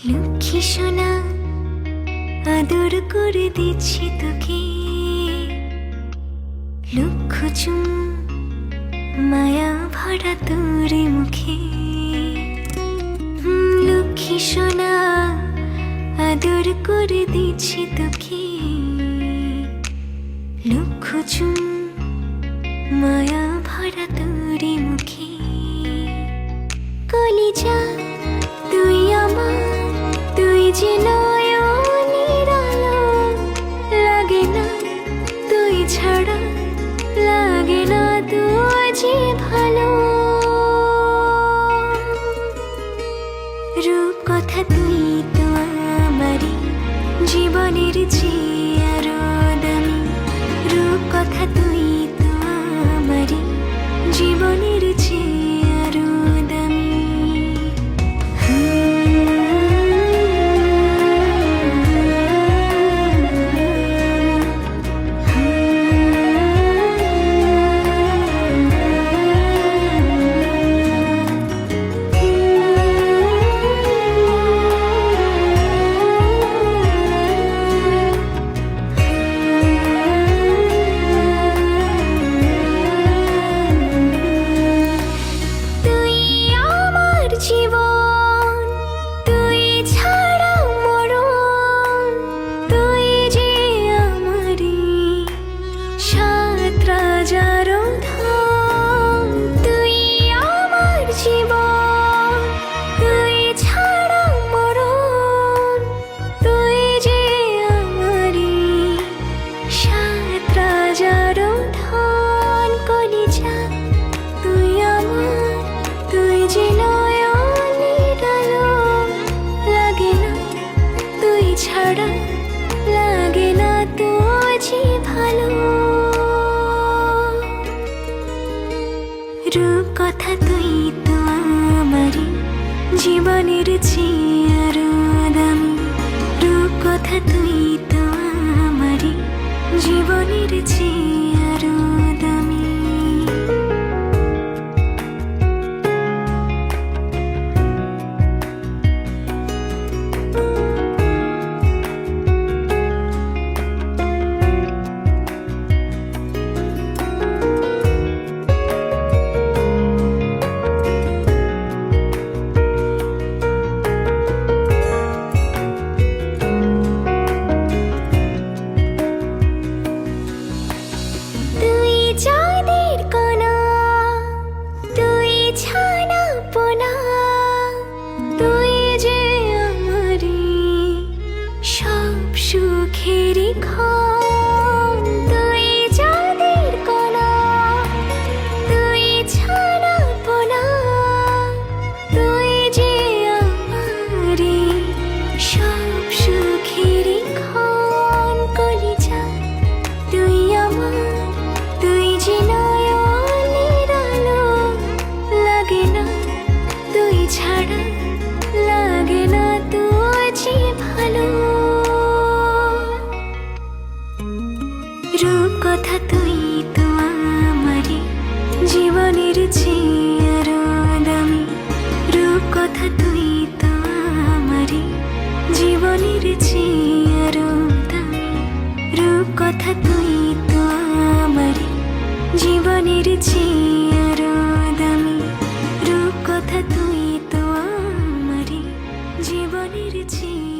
লক্ষ্মী সোনা আদর করে দিচ্ছি তোকে, লক্ষ চুম মায়া ভরা তোর মুখে। লক্ষ্মী সোনা আদর করে দিচ্ছি তোকে, লক্ষ চুম মায়া ভরা তোর মুখে। কলিজা তুই আমার, তুই যে নয়নের আলো, লাগে না তুই ছাড়া, লাগে না তুই যে ভালো। রূপ কথা তুই তো আমারই জীবনের চেয়ে আরো দামি, রূপ কথা তুই তো আমারই জীবনের চেয়ে আরো দামি। জীবন তুই ছাড়া মরণ, তুই যে আমারি সাত রাজার ধন। তুই আমার জীবন তুই ছাড়া মরণ, তুই যে আমারি সাত রাজার ধন। কলিজা তুই আমার, তুই যে ছাড়া, লাগে না তো যে ভালো। রূপ কথা তুই তো আমারই জীবনের চেয়ে আরো দামি, রূপ কথা তুই তো আমারই জীবনের চেয়ে আরো দামি। চাঁদের কণা তুই ছানা পোনা, তুই যে আমারি সব সুখের ক্ষণ। তুই চাঁদের কণা তুই ছানা পোনা, তুই যে আমারি সব সুখের ক্ষণ। কলিজা তুই আমার, তুই যে নয়নের আলো, লাগে না তুই ছাড়া, লাগে না তুই যে ভালো। রূপ কথা তুই তো আমারই জীবনের চেয়ে আরো দামি, রূপ কথা তুই তো আমারই জীবনের চেয়ে আরো দামি, রূপ কথা তুই তো আমারই জীবনের চেয়ে আরো দামি, রূপ কথা তুই তো আমারই জীবনের চেয়ে